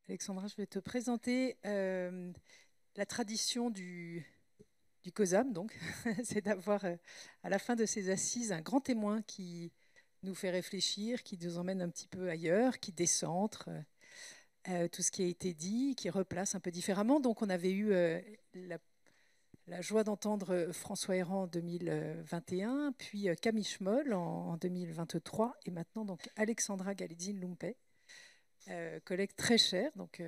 Alexandra, je vais te présenter la tradition du COSAM, donc, c'est d'avoir à la fin de ces assises un grand témoin qui nous fait réfléchir, qui nous emmène un petit peu ailleurs, qui décentre tout ce qui a été dit, qui replace un peu différemment. Donc on avait eu la joie d'entendre François Héran en 2021, puis Camille Schmoll en 2023, et maintenant donc Alexandra Galitzine-Lumpé, collègue très chère, donc,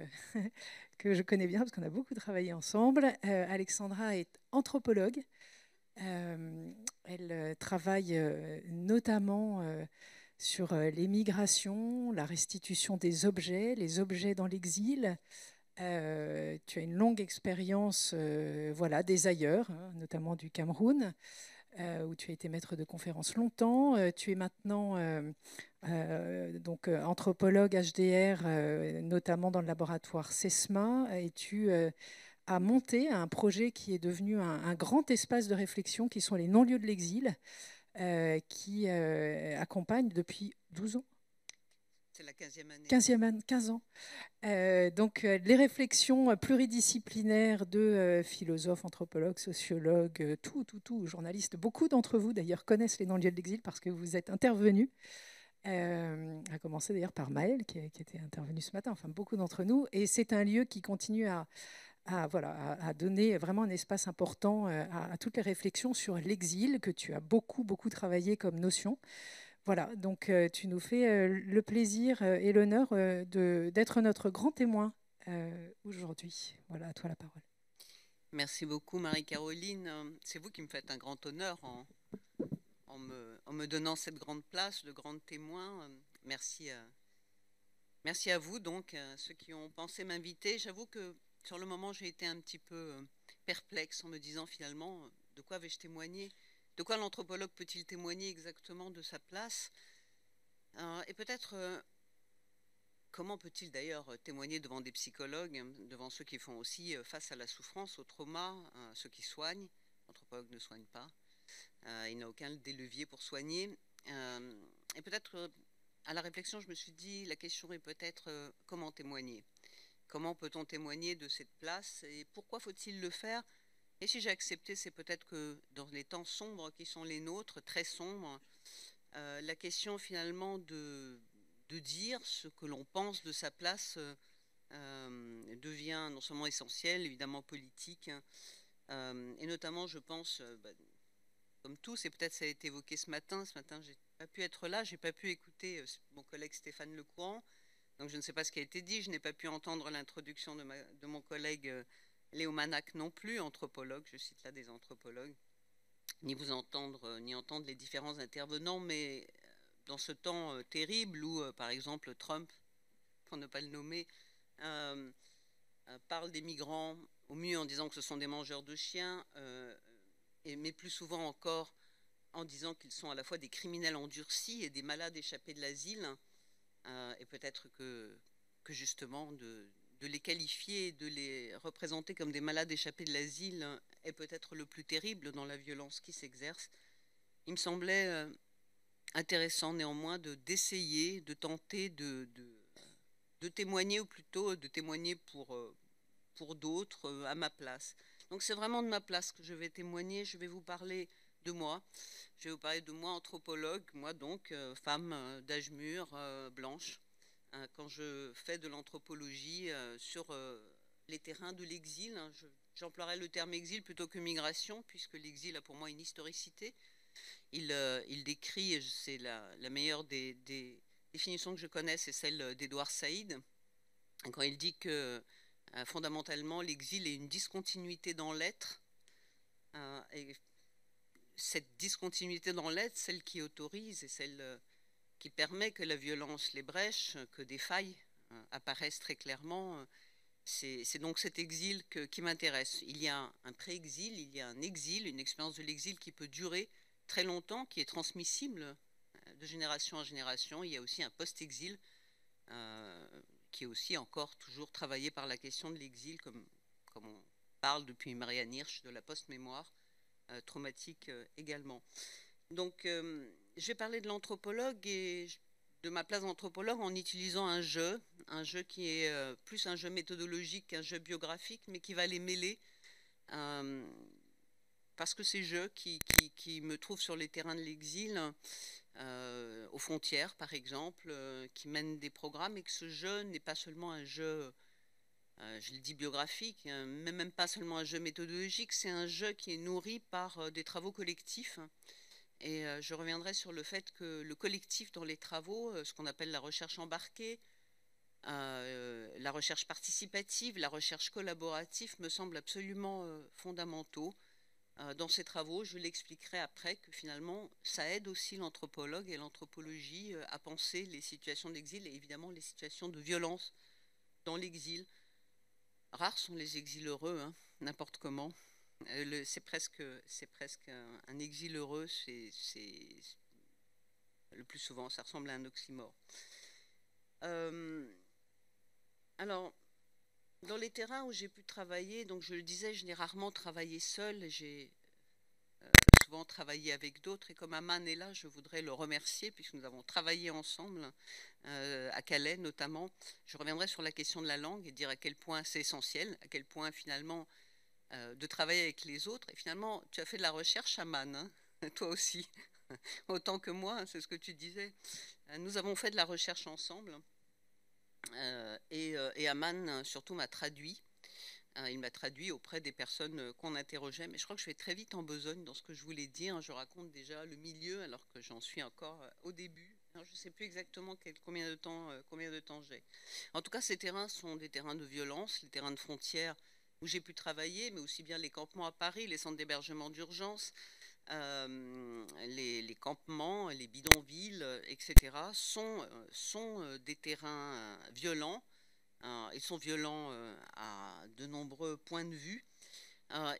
que je connais bien parce qu'on a beaucoup travaillé ensemble. Alexandra est anthropologue. Elle travaille notamment sur les migrations, la restitution des objets, les objets dans l'exil. Tu as une longue expérience voilà, des ailleurs, hein, notamment du Cameroun, où tu as été maître de conférence longtemps. Tu es maintenant donc, anthropologue HDR, notamment dans le laboratoire CESMA, et tu as monté un projet qui est devenu un grand espace de réflexion, qui sont les non-lieux de l'exil, qui accompagne depuis 12 ans. C'est la 15e année. 15 ans. Donc, les réflexions pluridisciplinaires de philosophes, anthropologues, sociologues, tout, journalistes. Beaucoup d'entre vous, d'ailleurs, connaissent les non-lieux de l'exil parce que vous êtes intervenus, à commencer d'ailleurs par Maëlle, qui était intervenu ce matin, enfin beaucoup d'entre nous. Et c'est un lieu qui continue voilà, à donner vraiment un espace important à toutes les réflexions sur l'exil, que tu as beaucoup travaillé comme notion. Voilà, donc tu nous fais le plaisir et l'honneur d'être notre grand témoin aujourd'hui. Voilà, à toi la parole. Merci beaucoup, Marie-Caroline. C'est vous qui me faites un grand honneur en me donnant cette grande place de grand témoin. Merci, merci à vous, donc, ceux qui ont pensé m'inviter. J'avoue que sur le moment, j'ai été un petit peu perplexe en me disant finalement, de quoi vais-je témoigner? De quoi l'anthropologue peut-il témoigner exactement de sa place? Et peut-être, comment peut-il d'ailleurs témoigner devant des psychologues, devant ceux qui font aussi face à la souffrance, au trauma, ceux qui soignent? L'anthropologue ne soigne pas. Il n'a aucun des leviers pour soigner. Et peut-être, à la réflexion, je me suis dit, la question est peut-être comment témoigner? Comment peut-on témoigner de cette place et pourquoi faut-il le faire? Et si j'ai accepté, c'est peut-être que dans les temps sombres qui sont les nôtres, très sombres, la question finalement de dire ce que l'on pense de sa place devient non seulement essentielle, évidemment politique, et notamment, je pense, comme tous, et peut-être ça a été évoqué ce matin, j'ai pas pu être là, j'ai pas pu écouter mon collègue Stéphane Lecourant, donc je ne sais pas ce qui a été dit, je n'ai pas pu entendre l'introduction de mon collègue Léo Manac non plus, anthropologue, je cite là des anthropologues, ni vous entendre, ni entendre les différents intervenants, mais dans ce temps terrible où, par exemple, Trump, pour ne pas le nommer, parle des migrants, au mieux en disant que ce sont des mangeurs de chiens, mais plus souvent encore en disant qu'ils sont à la fois des criminels endurcis et des malades échappés de l'asile, et peut-être que justement de les qualifier, de les représenter comme des malades échappés de l'asile est peut-être le plus terrible dans la violence qui s'exerce. Il me semblait intéressant néanmoins d'essayer, de tenter de témoigner, ou plutôt de témoigner pour d'autres à ma place. Donc c'est vraiment de ma place que je vais témoigner, je vais vous parler de moi. Je vais vous parler de moi, anthropologue, moi donc, femme d'âge mûr, blanche, quand je fais de l'anthropologie sur les terrains de l'exil. J'emploierai le terme exil plutôt que migration, puisque l'exil a pour moi une historicité. Il décrit, c'est la meilleure des définitions que je connais, c'est celle d'Édouard Saïd, quand il dit que fondamentalement l'exil est une discontinuité dans l'être, et cette discontinuité dans l'être, celle qui autorise et celle qui permet que la violence les brèche, que des failles apparaissent très clairement, c'est donc cet exil qui m'intéresse. Il y a un pré-exil, il y a un exil, une expérience de l'exil qui peut durer très longtemps, qui est transmissible de génération en génération. Il y a aussi un post-exil qui est aussi encore toujours travaillé par la question de l'exil, comme on parle depuis Marianne Hirsch de la post-mémoire traumatique également. Donc, je vais parler de l'anthropologue et de ma place d'anthropologue en utilisant un jeu qui est plus un jeu méthodologique qu'un jeu biographique, mais qui va les mêler. euh, Parce que ces jeux qui me trouvent sur les terrains de l'exil, aux frontières par exemple, qui mènent des programmes, et que ce jeu n'est pas seulement un jeu, je le dis biographique, hein, mais même pas seulement un jeu méthodologique, c'est un jeu qui est nourri par des travaux collectifs. Et je reviendrai sur le fait que le collectif dans les travaux, ce qu'on appelle la recherche embarquée, la recherche participative, la recherche collaborative, me semblent absolument fondamentaux. Dans ces travaux, je l'expliquerai après que finalement, ça aide aussi l'anthropologue et l'anthropologie à penser les situations d'exil et évidemment les situations de violence dans l'exil. Rares sont les exils heureux, hein, n'importe comment. C'est presque un exil heureux, le plus souvent, ça ressemble à un oxymore. Alors, dans les terrains où j'ai pu travailler, donc je le disais, je n'ai rarement travaillé seule, j'ai souvent travaillé avec d'autres, et comme Aman est là, je voudrais le remercier puisque nous avons travaillé ensemble, à Calais notamment. Je reviendrai sur la question de la langue et dire à quel point c'est essentiel, à quel point finalement de travailler avec les autres. Et finalement, tu as fait de la recherche, Aman, hein, toi aussi, autant que moi, hein, c'est ce que tu disais. Nous avons fait de la recherche ensemble, et Aman surtout m'a traduit. Il m'a traduit auprès des personnes qu'on interrogeait, mais je crois que je vais très vite en besogne dans ce que je voulais dire. Je raconte déjà le milieu alors que j'en suis encore au début. Alors, je ne sais plus exactement combien de temps j'ai. En tout cas, ces terrains sont des terrains de violence, les terrains de frontières où j'ai pu travailler, mais aussi bien les campements à Paris, les centres d'hébergement d'urgence, les campements, les bidonvilles, etc., sont des terrains violents. Ils sont violents à de nombreux points de vue.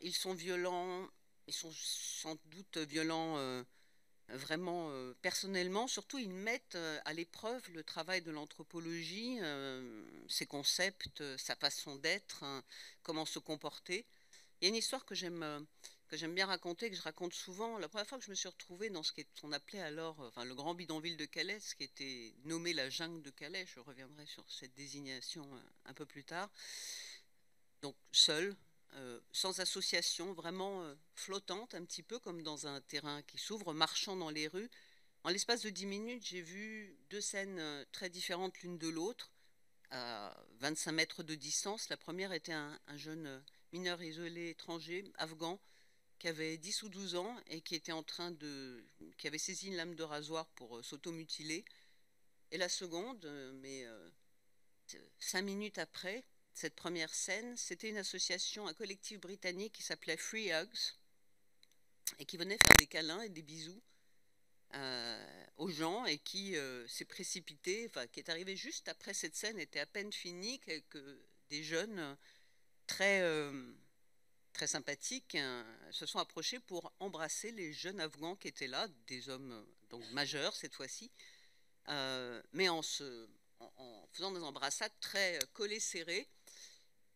Ils sont violents, ils sont sans doute violents vraiment personnellement. Surtout, ils mettent à l'épreuve le travail de l'anthropologie, ses concepts, sa façon d'être, hein, comment se comporter. Il y a une histoire que j'aime bien raconter, que je raconte souvent. La première fois que je me suis retrouvée dans ce qu'on appelait alors enfin, le grand bidonville de Calais, ce qui était nommé la jungle de Calais, je reviendrai sur cette désignation un peu plus tard, donc seule, sans association, vraiment flottante, un petit peu comme dans un terrain qui s'ouvre, marchant dans les rues. En l'espace de 10 minutes, j'ai vu deux scènes très différentes l'une de l'autre, à 25 mètres de distance. La première était un jeune mineur isolé étranger, afghan, qui avait 10 ou 12 ans et qui avait saisi une lame de rasoir pour s'automutiler. Et la seconde, mais 5 minutes après cette première scène, c'était une association, un collectif britannique qui s'appelait Free Hugs et qui venait faire des câlins et des bisous aux gens, et qui s'est précipité, enfin qui est arrivé juste après cette scène, était à peine finie, que des jeunes très très sympathiques se sont approchés pour embrasser les jeunes Afghans qui étaient là, des hommes donc majeurs cette fois-ci, mais en faisant des embrassades très collées, serrées.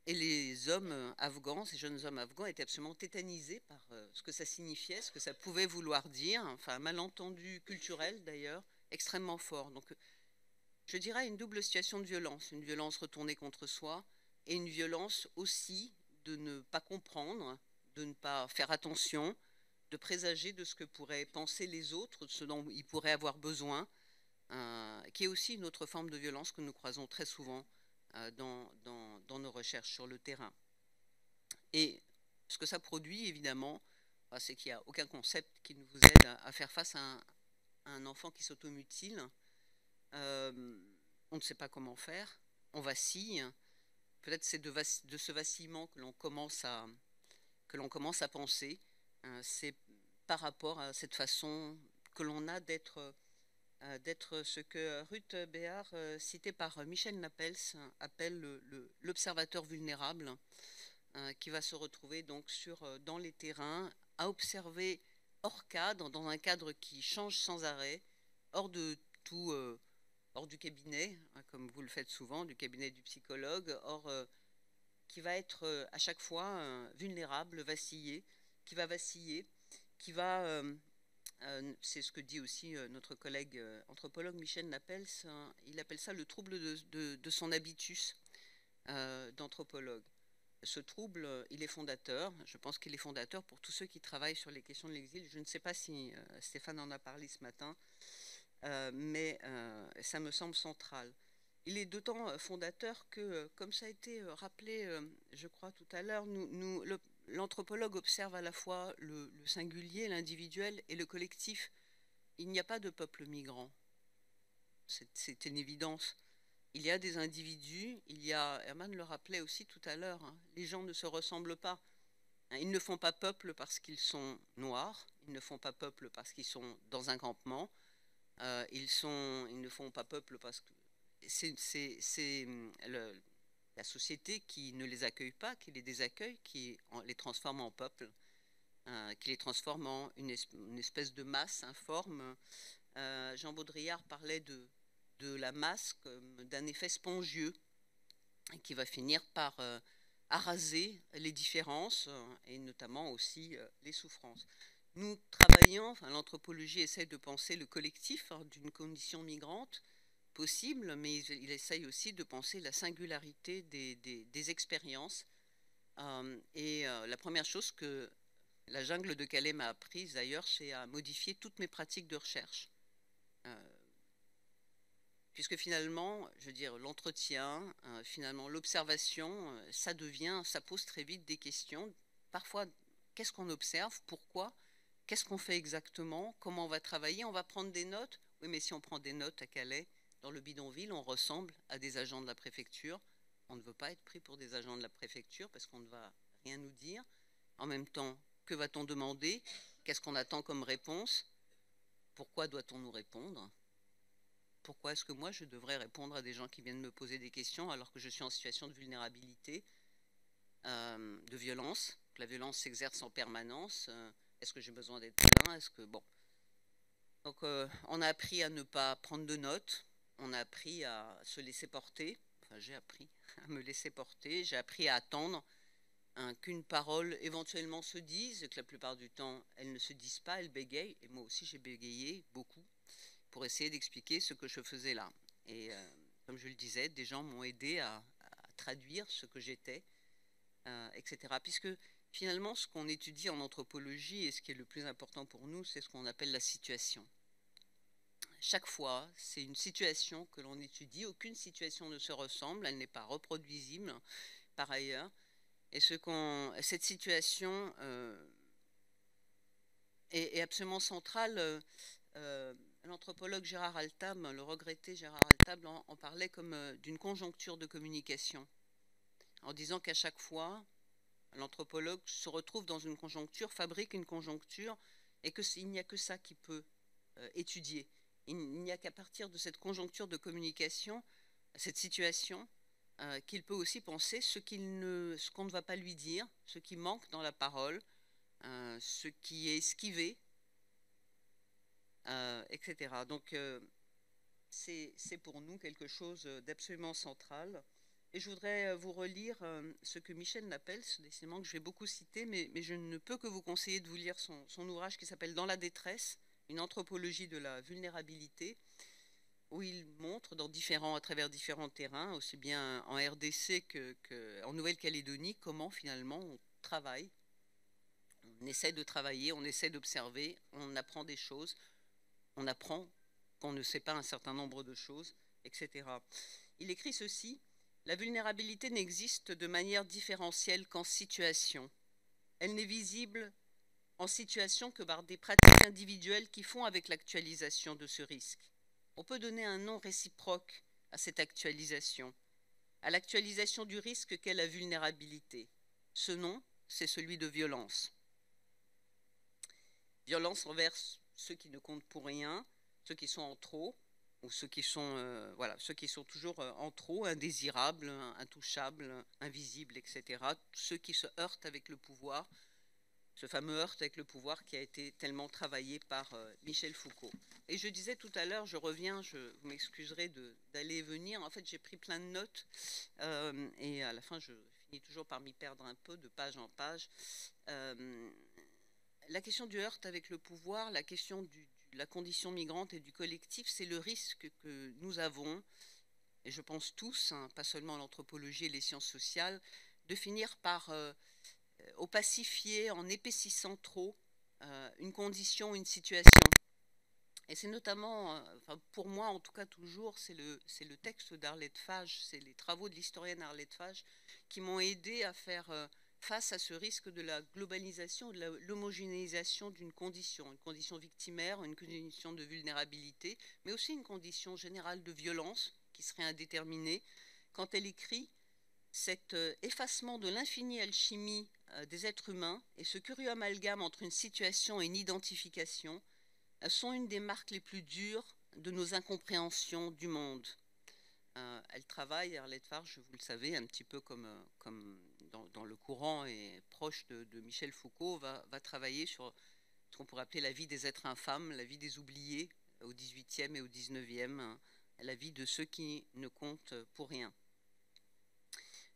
Et les hommes afghans, ces jeunes hommes afghans, étaient absolument tétanisés par ce que ça signifiait, ce que ça pouvait vouloir dire, enfin un malentendu culturel d'ailleurs, extrêmement fort. Donc je dirais une double situation de violence, une violence retournée contre soi et une violence aussi de ne pas comprendre, de ne pas faire attention, de présager de ce que pourraient penser les autres, de ce dont ils pourraient avoir besoin, qui est aussi une autre forme de violence que nous croisons très souvent dans nos recherches sur le terrain. Et ce que ça produit, évidemment, c'est qu'il n'y a aucun concept qui ne vous aide à faire face à un enfant qui s'automutile. On ne sait pas comment faire, on vacille. Peut-être c'est de ce vacillement que l'on commence à penser. C'est par rapport à cette façon que l'on a d'être ce que Ruth Béard, cité par Michel Napels, appelle l'observateur vulnérable, qui va se retrouver donc dans les terrains, à observer hors cadre, dans un cadre qui change sans arrêt, hors de tout, hors du cabinet, hein, comme vous le faites souvent, du cabinet du psychologue, qui va être à chaque fois vulnérable, qui va vaciller, qui va C'est ce que dit aussi notre collègue anthropologue Michel Napels. Il appelle ça le trouble de son habitus d'anthropologue. Ce trouble, il est fondateur. Je pense qu'il est fondateur pour tous ceux qui travaillent sur les questions de l'exil. Je ne sais pas si Stéphane en a parlé ce matin, mais ça me semble central. Il est d'autant fondateur que, comme ça a été rappelé, je crois, tout à l'heure, l'anthropologue observe à la fois le singulier, l'individuel et le collectif. Il n'y a pas de peuple migrant. C'est une évidence. Il y a des individus, Herman le rappelait aussi tout à l'heure, hein, les gens ne se ressemblent pas. Hein, ils ne font pas peuple parce qu'ils sont noirs, ils ne font pas peuple parce qu'ils sont dans un campement, ils ne font pas peuple parce que c'est la société qui ne les accueille pas, qui les désaccueille, qui les transforme en peuple, qui les transforme en une espèce de masse informe. Jean Baudrillard parlait de la masse comme d'un effet spongieux qui va finir par araser les différences et notamment aussi les souffrances. Nous travaillons, l'anthropologie essaie de penser le collectif d'une condition migrante possible, mais il essaye aussi de penser la singularité des expériences. La première chose que la jungle de Calais m'a apprise d'ailleurs, c'est à modifier toutes mes pratiques de recherche. Puisque finalement, je veux dire, l'entretien, finalement l'observation, ça pose très vite des questions. Parfois, qu'est-ce qu'on observe? Pourquoi? Qu'est-ce qu'on fait exactement? Comment on va travailler? On va prendre des notes? Oui, mais si on prend des notes à Calais, dans le bidonville, on ressemble à des agents de la préfecture. On ne veut pas être pris pour des agents de la préfecture parce qu'on ne va rien nous dire. En même temps, que va-t-on demander? Qu'est-ce qu'on attend comme réponse? Pourquoi doit-on nous répondre? Pourquoi est-ce que moi, je devrais répondre à des gens qui viennent me poser des questions alors que je suis en situation de vulnérabilité, de violence? La violence s'exerce en permanence. Est-ce que j'ai besoin d'être plaint? Est-ce que bon. Donc, on a appris à ne pas prendre de notes. On a appris à se laisser porter. Enfin, j'ai appris à me laisser porter. J'ai appris à attendre qu'une parole éventuellement se dise, et que la plupart du temps, elles ne se disent pas, elles bégayent. Et moi aussi, j'ai bégayé beaucoup pour essayer d'expliquer ce que je faisais là. Et comme je le disais, des gens m'ont aidé à traduire ce que j'étais, etc. Puisque finalement, ce qu'on étudie en anthropologie, et ce qui est le plus important pour nous, c'est ce qu'on appelle la situation. Chaque fois, c'est une situation que l'on étudie. Aucune situation ne se ressemble, elle n'est pas reproduisible par ailleurs. Et cette situation est absolument centrale. L'anthropologue Gérard Altam, le regretté Gérard Altam, en parlait comme d'une conjoncture de communication, en disant qu'à chaque fois, l'anthropologue se retrouve dans une conjoncture, fabrique une conjoncture, et qu'il n'y a que ça qui peut étudier. Il n'y a qu'à partir de cette conjoncture de communication, cette situation, qu'il peut aussi penser ce qu'on ne va pas lui dire, ce qui manque dans la parole, ce qui est esquivé, etc. Donc, c'est pour nous quelque chose d'absolument central. Et je voudrais vous relire ce que Michel Napels, décidément que je vais beaucoup citer, mais je ne peux que vous conseiller de vous lire son ouvrage qui s'appelle Dans la détresse, une anthropologie de la vulnérabilité, où il montre à travers différents terrains, aussi bien en RDC qu'en Nouvelle-Calédonie, comment finalement on travaille. On essaie de travailler, on essaie d'observer, on apprend des choses, on apprend qu'on ne sait pas un certain nombre de choses, etc. Il écrit ceci: la vulnérabilité n'existe de manière différentielle qu'en situation. Elle n'est visible en situation que par des pratiques individuelles qui font avec l'actualisation de ce risque. On peut donner un nom réciproque à cette actualisation, à l'actualisation du risque qu'est la vulnérabilité. Ce nom, c'est celui de violence. Violence envers ceux qui ne comptent pour rien, ceux qui sont en trop, ou ceux qui sont toujours en trop, indésirables, intouchables, invisibles, etc. Ceux qui se heurtent avec le pouvoir, ce fameux heurt avec le pouvoir qui a été tellement travaillé par Michel Foucault. Et je disais tout à l'heure, vous m'excuserez d'aller et venir. En fait, j'ai pris plein de notes et à la fin, je finis toujours par m'y perdre un peu de page en page. la question du heurt avec le pouvoir, la question de la condition migrante et du collectif, c'est le risque que nous avons, et je pense tous, hein, pas seulement l'anthropologie et les sciences sociales, de finir par opacifier en épaississant trop une condition, une situation. Et c'est notamment, enfin, pour moi en tout cas toujours, c'est le texte d'Arlette Fage, c'est les travaux de l'historienne Arlette Fage qui m'ont aidé à faire face à ce risque de la globalisation, de l'homogénéisation d'une condition, une condition victimaire, une condition de vulnérabilité, mais aussi une condition générale de violence qui serait indéterminée. Quand elle écrit, cet effacement de l'infinie alchimie des êtres humains et ce curieux amalgame entre une situation et une identification sont une des marques les plus dures de nos incompréhensions du monde. Elle travaille, Arlette Farge, vous le savez, un petit peu comme dans le courant et proche de Michel Foucault, va travailler sur ce qu'on pourrait appeler la vie des êtres infâmes, la vie des oubliés au XVIIIe et au XIXe, la vie de ceux qui ne comptent pour rien.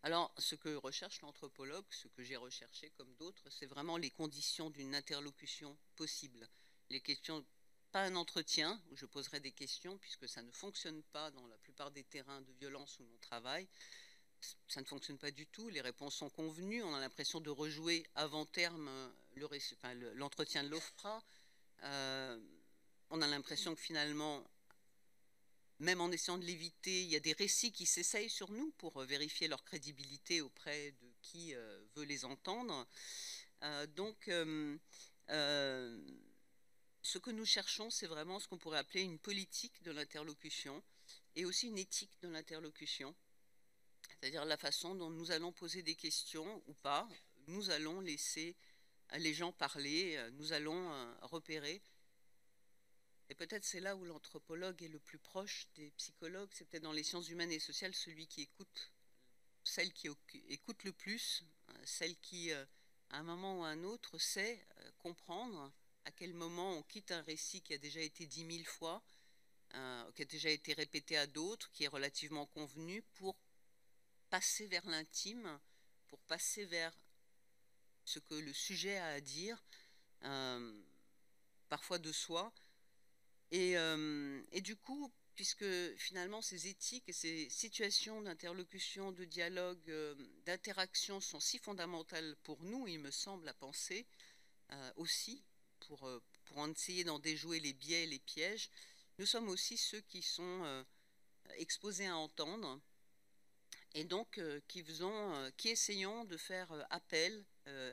Alors, ce que recherche l'anthropologue, ce que j'ai recherché comme d'autres, c'est vraiment les conditions d'une interlocution possible. Les questions, pas un entretien où je poserai des questions, puisque ça ne fonctionne pas dans la plupart des terrains de violence où l'on travaille. Ça ne fonctionne pas du tout, les réponses sont convenues, on a l'impression de rejouer avant terme l'entretien de l'OFPRA. On a l'impression que finalement, même en essayant de l'éviter, il y a des récits qui s'essayent sur nous pour vérifier leur crédibilité auprès de qui veut les entendre. Ce que nous cherchons, c'est vraiment ce qu'on pourrait appeler une politique de l'interlocution et aussi une éthique de l'interlocution, c'est-à-dire la façon dont nous allons poser des questions ou pas, nous allons laisser les gens parler, nous allons repérer. Et peut-être c'est là où l'anthropologue est le plus proche des psychologues, c'est peut-être dans les sciences humaines et sociales celui qui écoute, celle qui écoute le plus, celle qui, à un moment ou à un autre, sait comprendre à quel moment on quitte un récit qui a déjà été dit 1000 fois, qui a déjà été répété à d'autres, qui est relativement convenu, pour passer vers l'intime, pour passer vers ce que le sujet a à dire, parfois de soi. Et du coup, puisque finalement ces éthiques et ces situations d'interlocution, de dialogue, d'interaction sont si fondamentales pour nous, il me semble, à penser aussi, pour en essayer d'en déjouer les biais et les pièges, nous sommes aussi ceux qui sont exposés à entendre et donc qui essayons de faire appel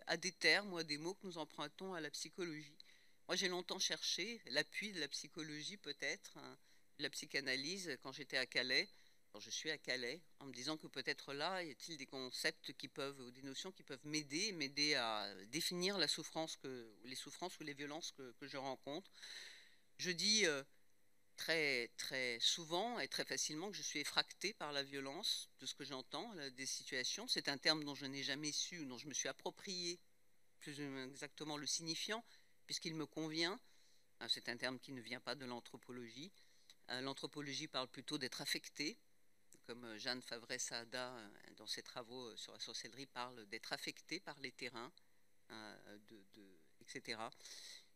à des termes ou à des mots que nous empruntons à la psychologie. Moi, j'ai longtemps cherché l'appui de la psychologie, peut-être, hein, de la psychanalyse, quand j'étais à Calais. Quand je suis à Calais, en me disant que peut-être là, y a-t-il des concepts qui peuvent, ou des notions qui peuvent m'aider à définir les souffrances ou les violences que je rencontre. Je dis très, très souvent et très facilement que je suis effractée par la violence de ce que j'entends, des situations. C'est un terme dont je n'ai jamais su, dont je me suis approprié plus exactement le signifiant, puisqu'il me convient. C'est un terme qui ne vient pas de l'anthropologie. L'anthropologie parle plutôt d'être affecté, comme Jeanne Favret-Saada, dans ses travaux sur la sorcellerie, parle d'être affecté par les terrains, etc.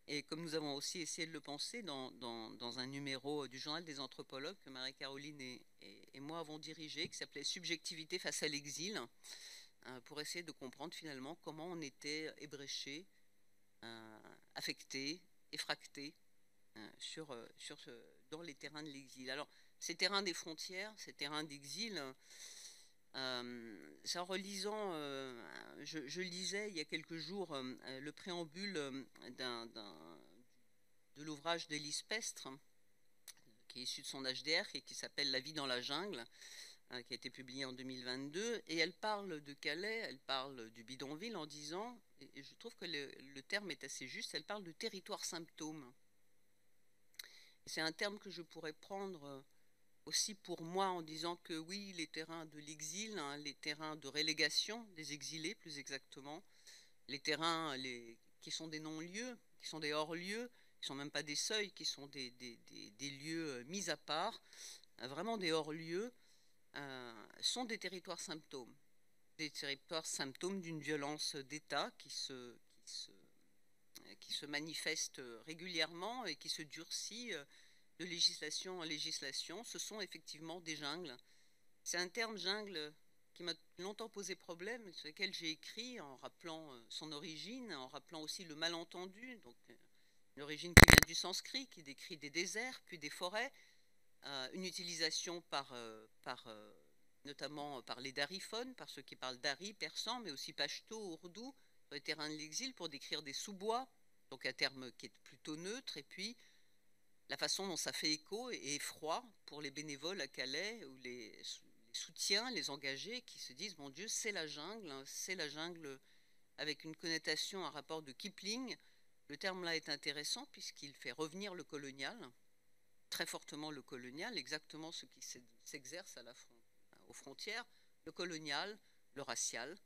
Et comme nous avons aussi essayé de le penser dans un numéro du Journal des anthropologues que Marie-Caroline et moi avons dirigé, qui s'appelait Subjectivité face à l'exil, pour essayer de comprendre finalement comment on était ébréché, affecté, effracté dans les terrains de l'exil. Alors, ces terrains des frontières, ces terrains d'exil, c'est en relisant, je lisais il y a quelques jours le préambule de l'ouvrage d'Élise Pestre, qui est issu de son HDR et qui s'appelle La vie dans la jungle, qui a été publié en 2022, et elle parle de Calais, elle parle du bidonville en disant, et je trouve que le terme est assez juste, elle parle de territoire symptôme. C'est un terme que je pourrais prendre aussi pour moi en disant que oui, les terrains de l'exil, hein, les terrains de relégation des exilés plus exactement, les terrains qui sont des non-lieux, qui sont des hors-lieux, qui ne sont même pas des seuils, qui sont des lieux mis à part, vraiment des hors-lieux, sont des territoires symptômes. Des territoires symptômes d'une violence d'État qui se manifeste régulièrement et qui se durcit de législation en législation, ce sont effectivement des jungles. C'est un terme jungle qui m'a longtemps posé problème, sur lequel j'ai écrit en rappelant son origine, en rappelant aussi le malentendu, donc une origine qui vient du sanskrit, qui décrit des déserts, puis des forêts, une utilisation notamment par les dariphones, par ceux qui parlent dari, persan, mais aussi pachto, ourdou, sur les terrains de l'exil, pour décrire des sous-bois, donc un terme qui est plutôt neutre, et puis la façon dont ça fait écho et effroi pour les bénévoles à Calais, ou les soutiens, les engagés, qui se disent, mon Dieu, c'est la jungle avec une connotation, un rapport de Kipling. Le terme là est intéressant puisqu'il fait revenir le colonial, très fortement le colonial, exactement ce qui s'exerce aux frontières, le colonial, le racial,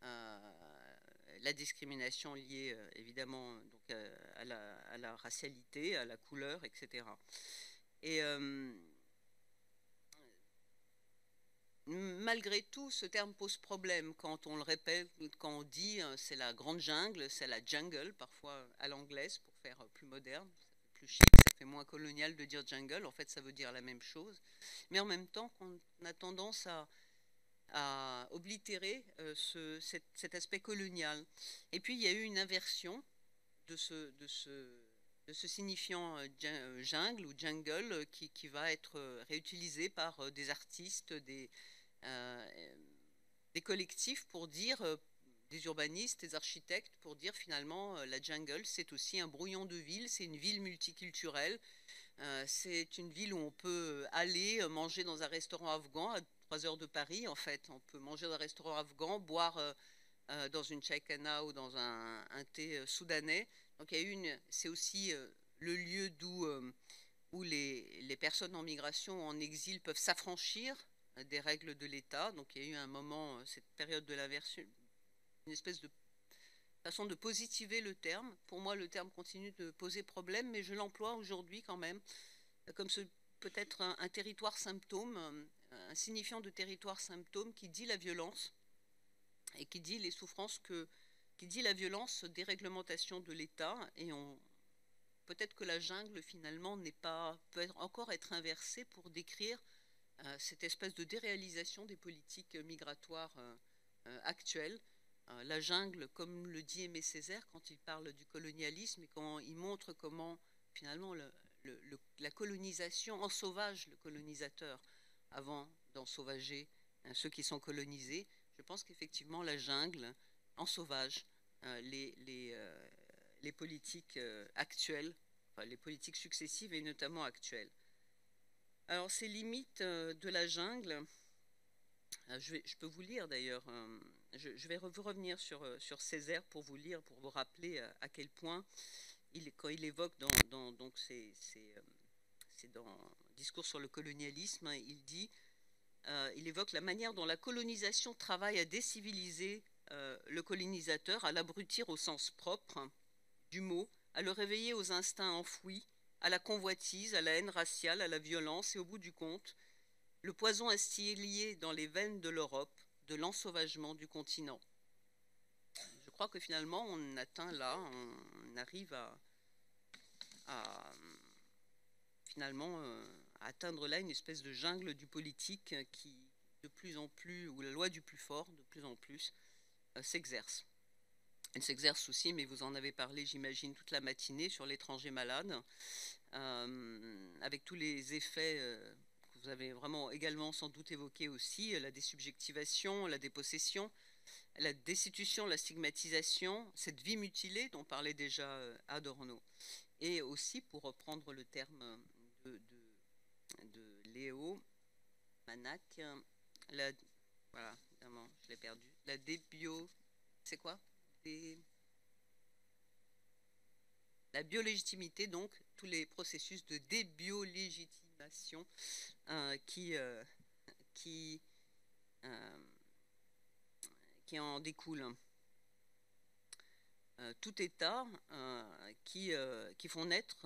la discrimination liée évidemment donc, à la racialité, à la couleur, etc. Et malgré tout, ce terme pose problème quand on le répète, quand on dit c'est la grande jungle, c'est la jungle, parfois à l'anglaise pour faire plus moderne, plus chic, ça fait moins colonial de dire jungle, en fait ça veut dire la même chose, mais en même temps on a tendance à oblitérer cet aspect colonial. Et puis il y a eu une inversion de ce signifiant jungle ou jungle qui va être réutilisé par des artistes, des collectifs pour dire, des urbanistes, des architectes, pour dire finalement la jungle c'est aussi un brouillon de ville, c'est une ville multiculturelle, c'est une ville où on peut aller manger dans un restaurant afghan à 3 heures de Paris. En fait, on peut manger dans un restaurant afghan, boire dans une chai-khana ou dans un thé soudanais. Donc c'est aussi le lieu où les personnes en migration ou en exil peuvent s'affranchir des règles de l'État. Donc il y a eu un moment, cette période de l'inversion, une espèce de façon de positiver le terme. Pour moi, le terme continue de poser problème, mais je l'emploie aujourd'hui quand même comme peut-être un territoire symptôme, un signifiant de territoire symptôme qui dit la violence et qui dit les souffrances qui dit la violence, déréglementation de l'État. Et peut-être que la jungle finalement peut encore être inversée pour décrire cette espèce de déréalisation des politiques migratoires actuelles. La jungle, comme le dit Aimé Césaire quand il parle du colonialisme et quand il montre comment finalement la colonisation ensauvage le colonisateur avant d'ensauvager ceux qui sont colonisés. Je pense qu'effectivement la jungle ensauvage les politiques actuelles, enfin, les politiques successives et notamment actuelles. Alors ces limites de la jungle, je peux vous lire d'ailleurs, je vais vous revenir sur Césaire pour vous lire, pour vous rappeler à quel point quand il évoque donc c'est dans Discours sur le colonialisme, hein, il évoque la manière dont la colonisation travaille à déciviliser le colonisateur, à l'abrutir au sens propre du mot, à le réveiller aux instincts enfouis, à la convoitise, à la haine raciale, à la violence, et au bout du compte, le poison instillé dans les veines de l'Europe, de l'ensauvagement du continent. Je crois que finalement, on atteint là, on arrive finalement à atteindre là une espèce de jungle du politique qui, de plus en plus, où la loi du plus fort, de plus en plus, s'exerce. Elle s'exerce aussi, mais vous en avez parlé, j'imagine, toute la matinée sur l'étranger malade, avec tous les effets que vous avez vraiment également sans doute évoqués aussi, la désubjectivation, la dépossession, la destitution, la stigmatisation, cette vie mutilée dont parlait déjà Adorno. Et aussi, pour reprendre le terme de Léo Manac, voilà, évidemment, je l'ai perdu, la débio... C'est quoi la biolégitimité, donc, tous les processus de débiolégitimation qui en découlent. Tout État qui font naître,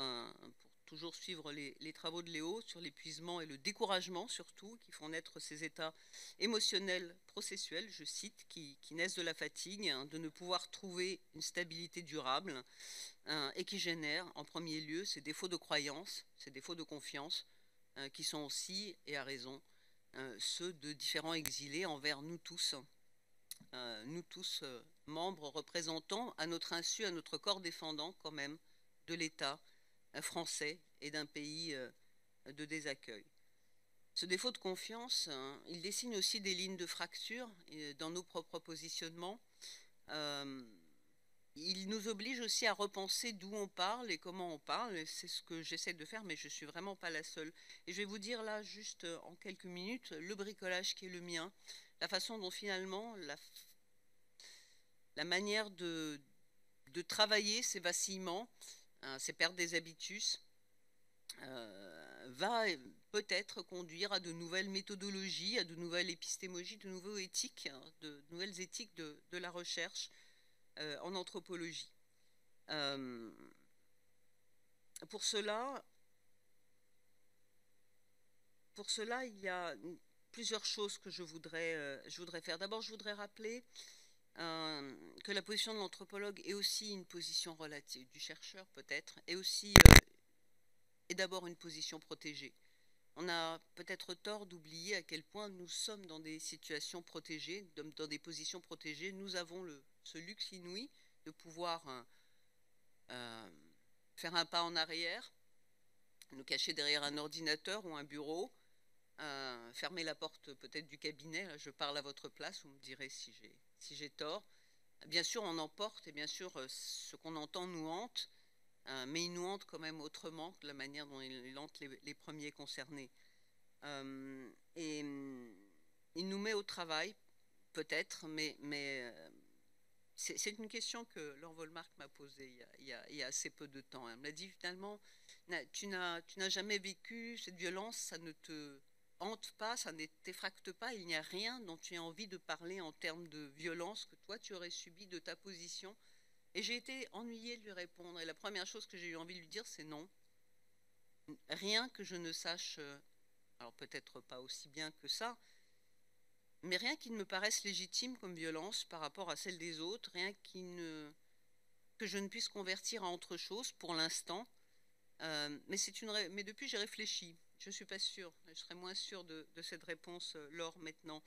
pour toujours suivre les travaux de Léo sur l'épuisement et le découragement surtout, qui font naître ces états émotionnels processuels, je cite, qui naissent de la fatigue, hein, de ne pouvoir trouver une stabilité durable, hein, et qui génèrent en premier lieu ces défauts de croyance, ces défauts de confiance, qui sont aussi, et à raison, ceux de différents exilés envers nous tous, membres, représentants, à notre insu, à notre corps défendant quand même, de l'État français et d'un pays de désaccueil. Ce défaut de confiance, hein, il dessine aussi des lignes de fracture dans nos propres positionnements. Il nous oblige aussi à repenser d'où on parle et comment on parle. C'est ce que j'essaie de faire, mais je ne suis vraiment pas la seule. Et je vais vous dire là, juste en quelques minutes, le bricolage qui est le mien, la façon dont finalement la manière de travailler ces vacillements, hein, ces pertes des habitus, va peut-être conduire à de nouvelles méthodologies, à de nouvelles épistémologies, de nouvelles éthiques, hein, de nouvelles éthiques de la recherche en anthropologie. Pour cela, il y a plusieurs choses que je voudrais faire. D'abord, je voudrais rappeler que la position de l'anthropologue est aussi une position relative, du chercheur peut-être, est d'abord une position protégée. On a peut-être tort d'oublier à quel point nous sommes dans des situations protégées, dans des positions protégées. Nous avons ce luxe inouï de pouvoir faire un pas en arrière, nous cacher derrière un ordinateur ou un bureau, fermer la porte peut-être du cabinet. Là, je parle à votre place, vous me direz si j'ai tort. Bien sûr, on emporte et bien sûr, ce qu'on entend nous hante, mais il nous hante quand même autrement que la manière dont il hante les premiers concernés. Et il nous met au travail, peut-être, mais c'est une question que Laure Volmark m'a posée il y a assez peu de temps. Elle me l'a dit finalement, tu n'as jamais vécu cette violence, ça ne te hante pas, ça ne t'effracte pas, il n'y a rien dont tu aies envie de parler en termes de violence que toi tu aurais subi de ta position. Et j'ai été ennuyée de lui répondre. Et la première chose que j'ai eu envie de lui dire, c'est non. Rien que je ne sache, alors peut-être pas aussi bien que ça, mais rien qui ne me paraisse légitime comme violence par rapport à celle des autres, rien que je ne puisse convertir à autre chose pour l'instant. Mais depuis, j'ai réfléchi. Je ne suis pas sûre. Je serais moins sûre de cette réponse, Laure, maintenant.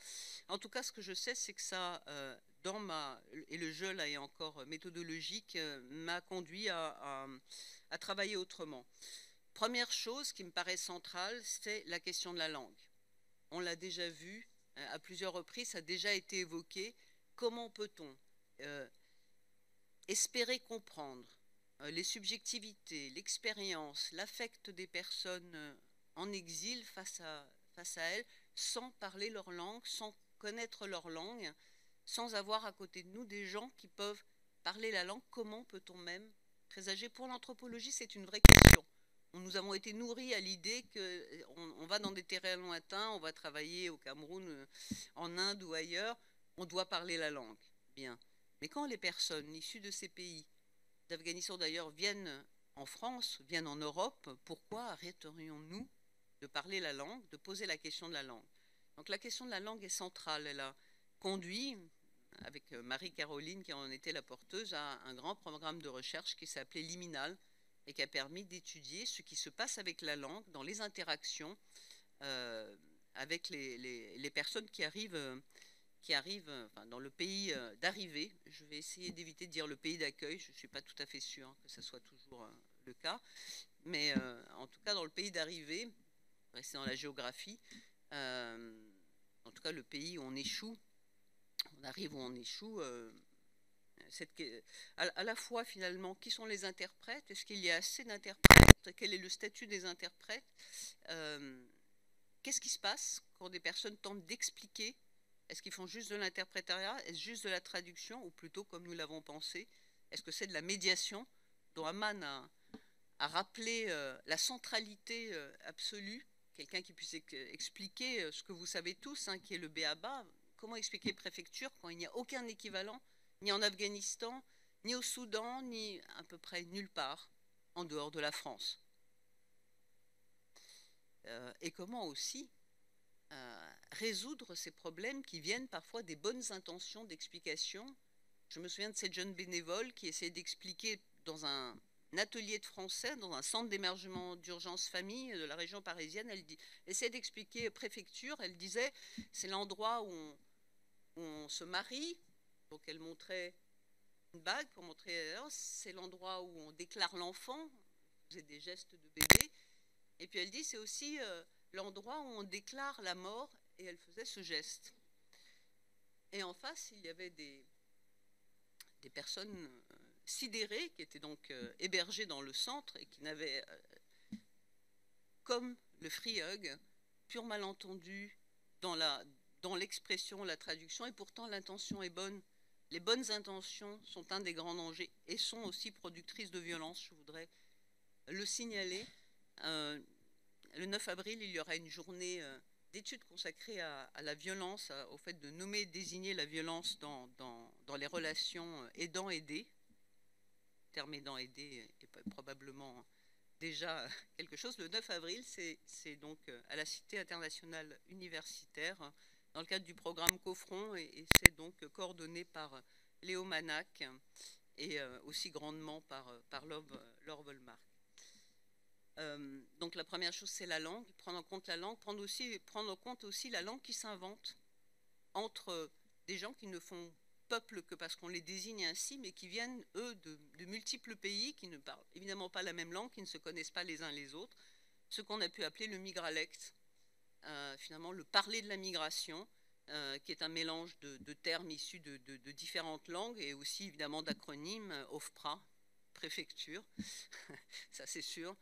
En tout cas, ce que je sais, c'est que ça, et le jeu, là, est encore méthodologique, m'a conduit à travailler autrement. Première chose qui me paraît centrale, c'est la question de la langue. On l'a déjà vu à plusieurs reprises, ça a déjà été évoqué. Comment peut-on espérer comprendre les subjectivités, l'expérience, l'affect des personnes en exil face à elles, sans parler leur langue, sans connaître leur langue, sans avoir à côté de nous des gens qui peuvent parler la langue? Comment peut-on même présager? Pour l'anthropologie, c'est une vraie question. Nous avons été nourris à l'idée qu'on va dans des terrains lointains, on va travailler au Cameroun, en Inde ou ailleurs, on doit parler la langue. Bien. Mais quand les personnes issues de ces pays, d'Afghanistan d'ailleurs, viennent en France, viennent en Europe, pourquoi arrêterions-nous de parler la langue, de poser la question de la langue? Donc la question de la langue est centrale. Elle a conduit, avec Marie-Caroline qui en était la porteuse, à un grand programme de recherche qui s'appelait Liminal et qui a permis d'étudier ce qui se passe avec la langue dans les interactions avec les personnes qui arrivent dans le pays d'arrivée. Je vais essayer d'éviter de dire le pays d'accueil, je ne suis pas tout à fait sûre que ce soit toujours le cas, mais en tout cas dans le pays d'arrivée, rester dans la géographie, en tout cas le pays où on échoue, on arrive où on échoue, à la fois finalement, qui sont les interprètes? Est-ce qu'il y a assez d'interprètes? Quel est le statut des interprètes? Qu'est-ce qui se passe quand des personnes tentent d'expliquer? Est-ce qu'ils font juste de l'interprétariat? Est-ce juste de la traduction? Ou plutôt, comme nous l'avons pensé, est-ce que c'est de la médiation dont Aman a rappelé la centralité absolue? Quelqu'un qui puisse expliquer ce que vous savez tous, hein, qui est le b.a.-ba. Comment expliquer préfecture quand il n'y a aucun équivalent, ni en Afghanistan, ni au Soudan, ni à peu près nulle part en dehors de la France? et comment aussi résoudre ces problèmes qui viennent parfois des bonnes intentions d'explication. Je me souviens de cette jeune bénévole qui essayait d'expliquer dans un atelier de français, dans un centre d'émergement d'urgence famille de la région parisienne. Elle essayait d'expliquer préfecture. Elle disait c'est l'endroit où on se marie. Donc elle montrait une bague pour montrer c'est l'endroit où on déclare l'enfant. On faisait des gestes de bébé. Et puis elle dit c'est aussi l'endroit où on déclare la mort, et elle faisait ce geste. Et en face, il y avait des personnes sidérées qui étaient donc hébergées dans le centre et qui n'avaient, comme le free hug, pur malentendu dans l'expression, la traduction, et pourtant l'intention est bonne. Les bonnes intentions sont un des grands dangers et sont aussi productrices de violence, je voudrais le signaler. Le 9 avril, il y aura une journée d'études consacrée à la violence, au fait de nommer et désigner la violence dans les relations aidant-aidé. Le terme aidant-aidé est probablement déjà quelque chose. Le 9 avril, c'est donc à la Cité internationale universitaire, dans le cadre du programme Coffront, et c'est donc coordonné par Léo Manac et aussi grandement par Laure Volmark. Donc la première chose, c'est la langue, prendre en compte la langue, prendre en compte aussi la langue qui s'invente entre des gens qui ne font peuple que parce qu'on les désigne ainsi, mais qui viennent, eux, de multiples pays, qui ne parlent évidemment pas la même langue, qui ne se connaissent pas les uns les autres, ce qu'on a pu appeler le migralecte, finalement le parler de la migration, qui est un mélange de termes issus de différentes langues, et aussi évidemment d'acronymes, OFPRA, préfecture, ça c'est sûr,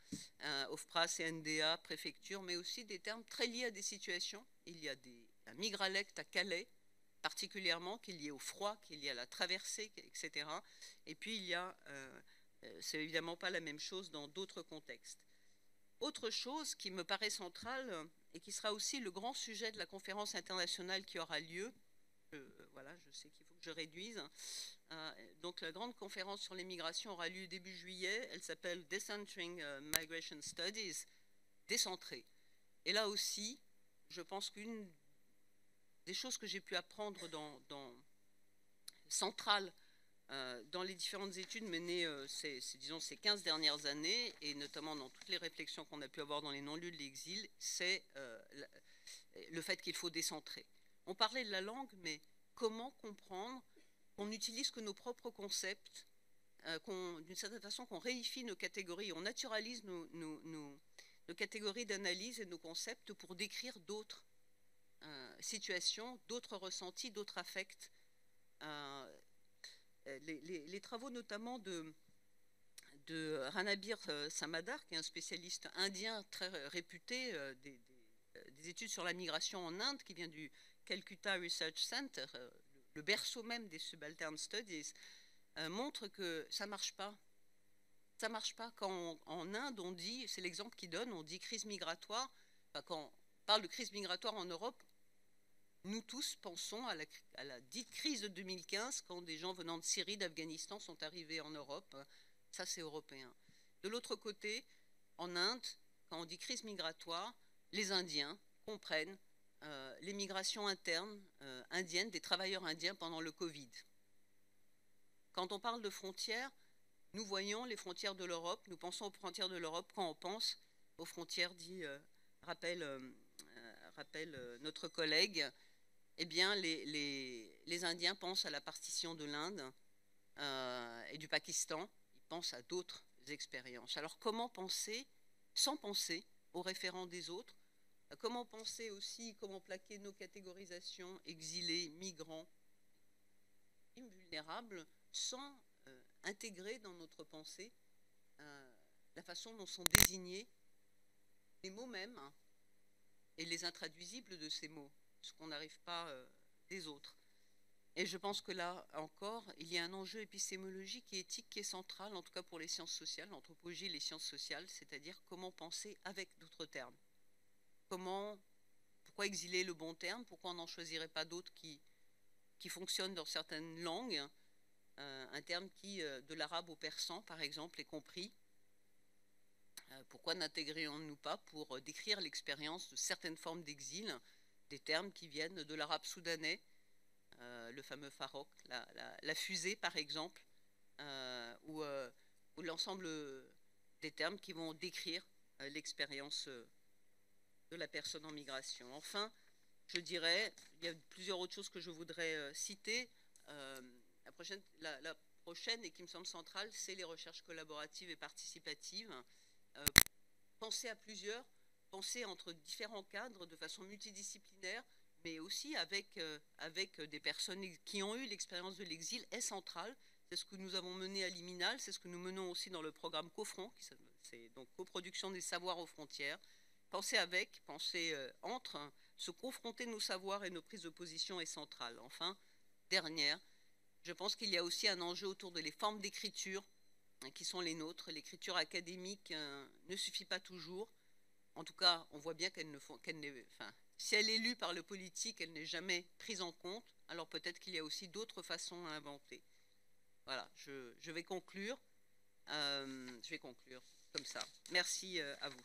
OFPRA, CNDA, préfecture, mais aussi des termes très liés à des situations. Il y a un migralecte à Calais, particulièrement, qui est lié au froid, qui est lié à la traversée, etc. Et puis il y a, c'est évidemment pas la même chose dans d'autres contextes. Autre chose qui me paraît centrale, et qui sera aussi le grand sujet de la conférence internationale qui aura lieu, voilà, je sais qu'il faut que je réduise. Donc la grande conférence sur les migrations aura lieu début juillet. Elle s'appelle Decentering Migration Studies, décentrée. Et là aussi, je pense qu'une des choses que j'ai pu apprendre centrales dans les différentes études menées disons, ces 15 dernières années, et notamment dans toutes les réflexions qu'on a pu avoir dans les non-lieux de l'exil, c'est le fait qu'il faut décentrer. On parlait de la langue, mais comment comprendre qu'on n'utilise que nos propres concepts, d'une certaine façon qu'on réifie nos catégories, on naturalise nos catégories d'analyse et nos concepts pour décrire d'autres situations, d'autres ressentis, d'autres affects. Les travaux notamment de Ranabir Samadar, qui est un spécialiste indien très réputé des études sur la migration en Inde, qui vient du Calcutta Research Center, le berceau même des Subaltern Studies, montre que ça ne marche pas. Ça ne marche pas. Quand en Inde, on dit, c'est l'exemple qu'il donne, on dit crise migratoire. Enfin, quand on parle de crise migratoire en Europe, nous tous pensons à la dite crise de 2015, quand des gens venant de Syrie, d'Afghanistan sont arrivés en Europe. Ça, c'est européen. De l'autre côté, en Inde, quand on dit crise migratoire, les Indiens comprennent les migrations internes indiennes, des travailleurs indiens pendant le Covid. Quand on parle de frontières, nous voyons les frontières de l'Europe, nous pensons aux frontières de l'Europe quand on pense aux frontières, rappelle notre collègue. Eh bien, les Indiens pensent à la partition de l'Inde et du Pakistan. Ils pensent à d'autres expériences. Alors, comment penser, sans penser aux référents des autres? Comment penser aussi, comment plaquer nos catégorisations, exilés, migrants, invulnérables, sans intégrer dans notre pensée la façon dont sont désignés les mots mêmes et les intraduisibles de ces mots, ce qu'on n'arrive pas des autres. Et je pense que là encore, il y a un enjeu épistémologique et éthique qui est central, en tout cas pour les sciences sociales, l'anthropologie et les sciences sociales, c'est-à-dire comment penser avec d'autres termes. Pourquoi exiler le bon terme? Pourquoi on n'en choisirait pas d'autres qui fonctionnent dans certaines langues? Un terme qui, de l'arabe au persan, par exemple, est compris. Pourquoi n'intégrerions-nous pas pour décrire l'expérience de certaines formes d'exil, des termes qui viennent de l'arabe soudanais, le fameux Farok, la fusée par exemple, ou l'ensemble des termes qui vont décrire l'expérience de la personne en migration. Enfin, je dirais, il y a plusieurs autres choses que je voudrais citer. La prochaine, et qui me semble centrale, c'est les recherches collaboratives et participatives. Penser à plusieurs, penser entre différents cadres de façon multidisciplinaire, mais aussi avec des personnes qui ont eu l'expérience de l'exil est central. C'est ce que nous avons mené à l'Iminal, c'est ce que nous menons aussi dans le programme CoFront, c'est donc coproduction des savoirs aux frontières. Penser avec, penser entre, se confronter nos savoirs et nos prises de position est central. Enfin, dernière, je pense qu'il y a aussi un enjeu autour de les formes d'écriture qui sont les nôtres. L'écriture académique ne suffit pas toujours. En tout cas, on voit bien si elle est lue par le politique, elle n'est jamais prise en compte. Alors peut-être qu'il y a aussi d'autres façons à inventer. Voilà, je vais conclure. Je vais conclure comme ça. Merci à vous.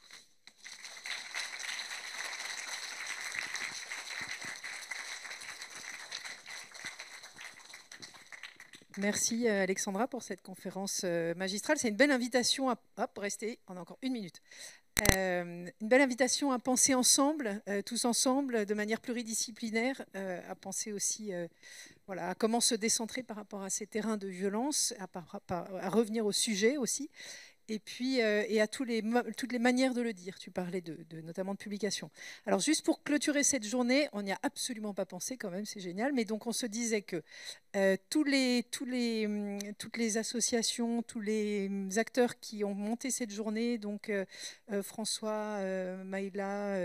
Merci Alexandra pour cette conférence magistrale. C'est une belle invitation à... Hop, restez, on a encore une minute. Une belle invitation à penser ensemble, tous ensemble, de manière pluridisciplinaire, à penser aussi voilà, à comment se décentrer par rapport à ces terrains de violence, à revenir au sujet aussi. Et puis, et à toutes les manières de le dire. Tu parlais notamment de publication. Alors, juste pour clôturer cette journée, on n'y a absolument pas pensé quand même, c'est génial. Mais donc, on se disait que toutes les associations, tous les acteurs qui ont monté cette journée, donc François, Maïla,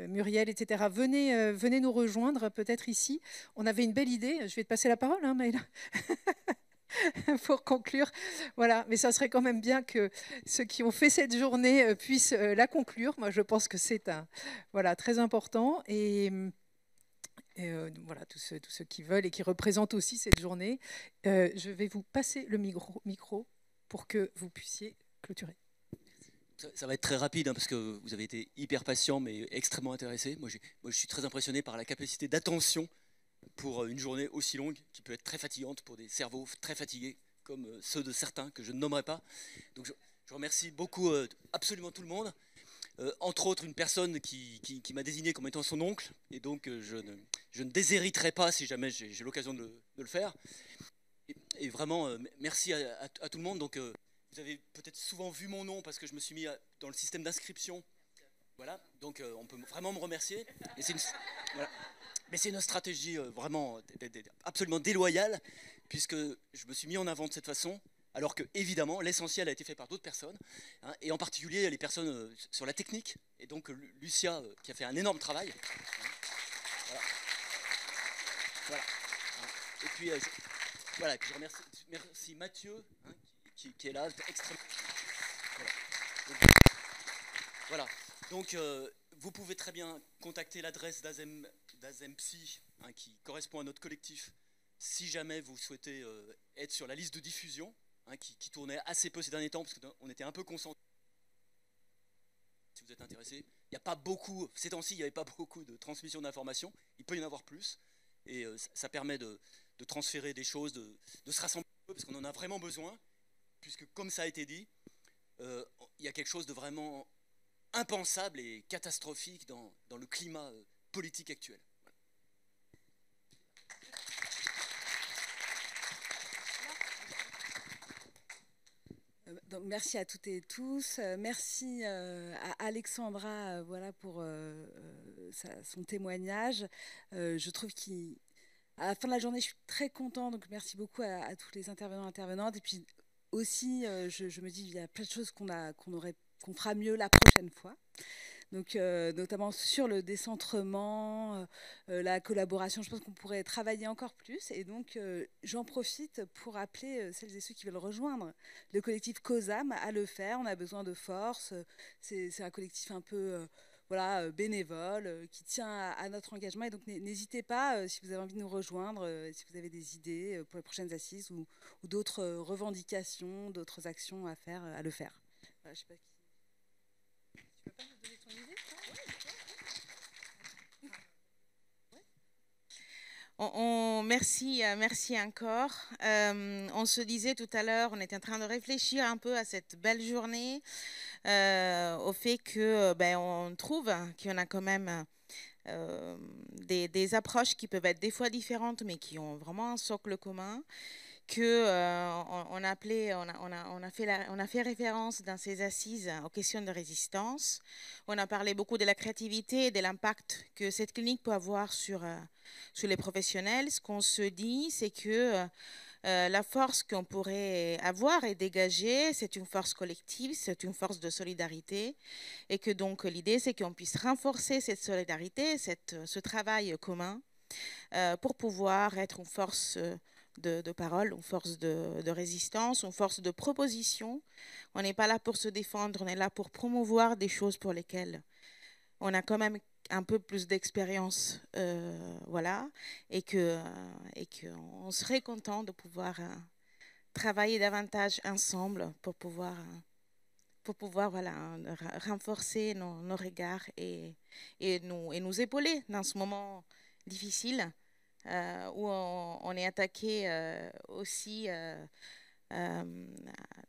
Muriel, etc., venez nous rejoindre peut-être ici. On avait une belle idée. Je vais te passer la parole, hein, Maïla. Pour conclure, voilà, mais ça serait quand même bien que ceux qui ont fait cette journée puissent la conclure. Moi, je pense que c'est voilà, très important et voilà, tous ceux qui veulent et qui représentent aussi cette journée. Je vais vous passer le micro pour que vous puissiez clôturer. Ça va être très rapide hein, parce que vous avez été hyper patient mais extrêmement intéressé. Moi, je suis très impressionné par la capacité d'attention pour une journée aussi longue qui peut être très fatigante pour des cerveaux très fatigués comme ceux de certains que je ne nommerai pas. Donc je remercie beaucoup absolument tout le monde, entre autres une personne qui m'a désigné comme étant son oncle et donc je ne déshériterai pas si jamais j'ai l'occasion de le faire. Et vraiment merci à tout le monde. Donc vous avez peut-être souvent vu mon nom parce que je me suis mis dans le système d'inscription. Voilà, donc on peut vraiment me remercier. Et voilà. Mais c'est une stratégie vraiment absolument déloyale, puisque je me suis mis en avant de cette façon, alors que, évidemment, l'essentiel a été fait par d'autres personnes, hein, et en particulier les personnes sur la technique, et donc Lucia, qui a fait un énorme travail. Voilà. Voilà. Et puis, voilà, puis je remercie Mathieu, hein, qui est là, extrêmement... Voilà. Donc, vous pouvez très bien contacter l'adresse d'Azempsy, hein, qui correspond à notre collectif, si jamais vous souhaitez être sur la liste de diffusion, hein, qui tournait assez peu ces derniers temps, parce qu'on était un peu concentrés. Si vous êtes intéressé, il n'y a pas beaucoup, ces temps-ci, il n'y avait pas beaucoup de transmission d'informations, il peut y en avoir plus, et ça permet de transférer des choses, de se rassembler un peu, parce qu'on en a vraiment besoin, puisque comme ça a été dit, il y a quelque chose de vraiment impensable et catastrophique dans le climat politique actuel. Donc, merci à toutes et tous. Merci à Alexandra voilà, pour son témoignage. Je trouve qu'à la fin de la journée, je suis très contente. Donc, merci beaucoup à tous les intervenants et intervenantes. Et puis aussi, je me dis qu'il y a plein de choses qu'on fera mieux la prochaine fois. Donc, notamment sur le décentrement, la collaboration, je pense qu'on pourrait travailler encore plus. Et donc, j'en profite pour appeler celles et ceux qui veulent rejoindre le collectif COSAM à le faire. On a besoin de force. C'est un collectif un peu voilà, bénévole qui tient à notre engagement. Et donc, n'hésitez pas, si vous avez envie de nous rejoindre, si vous avez des idées pour les prochaines assises ou d'autres revendications, d'autres actions à faire, à le faire. Voilà, je sais pas qui... peux pas nous donner ton idée, Merci encore. On se disait tout à l'heure, on était en train de réfléchir un peu à cette belle journée, au fait que on trouve qu'il y en a quand même des approches qui peuvent être des fois différentes, mais qui ont vraiment un socle commun. On a fait référence dans ces assises aux questions de résistance. On a parlé beaucoup de la créativité et de l'impact que cette clinique peut avoir sur les professionnels. Ce qu'on se dit, c'est que la force qu'on pourrait avoir et dégager, c'est une force collective, c'est une force de solidarité, et que donc l'idée, c'est qu'on puisse renforcer cette solidarité, ce travail commun, pour pouvoir être une force de parole, une force de résistance, une force de proposition. On n'est pas là pour se défendre, on est là pour promouvoir des choses pour lesquelles on a quand même un peu plus d'expérience, voilà, et qu'on serait content de pouvoir travailler davantage ensemble pour pouvoir voilà, renforcer nos regards et nous épauler dans ce moment difficile. Où on est attaqué aussi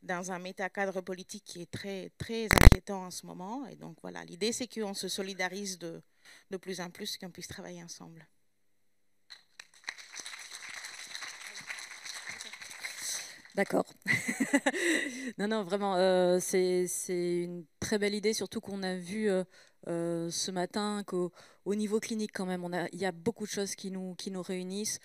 dans un métacadre politique qui est très, très inquiétant en ce moment. Et donc voilà, l'idée c'est qu'on se solidarise de plus en plus, qu'on puisse travailler ensemble. D'accord. Non, vraiment, c'est une très belle idée, surtout qu'on a vu ce matin qu'au niveau clinique, quand même, il y a beaucoup de choses qui nous réunissent.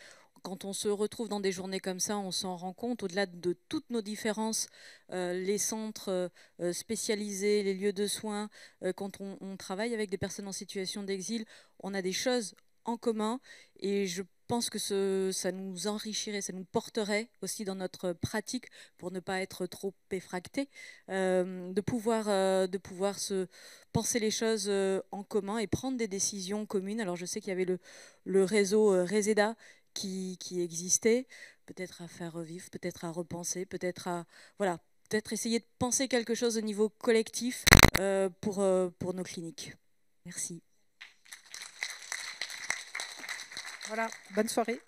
Quand on se retrouve dans des journées comme ça, on s'en rend compte, au-delà de toutes nos différences, les centres spécialisés, les lieux de soins, quand on travaille avec des personnes en situation d'exil, on a des choses en commun, et je pense que ça nous enrichirait, ça nous porterait aussi dans notre pratique pour ne pas être trop effracté, de pouvoir se penser les choses en commun et prendre des décisions communes. Alors je sais qu'il y avait le réseau Reseda qui existait, peut-être à faire revivre, peut-être à repenser, peut-être à voilà, peut-être essayer de penser quelque chose au niveau collectif pour nos cliniques. Merci. Voilà, bonne soirée.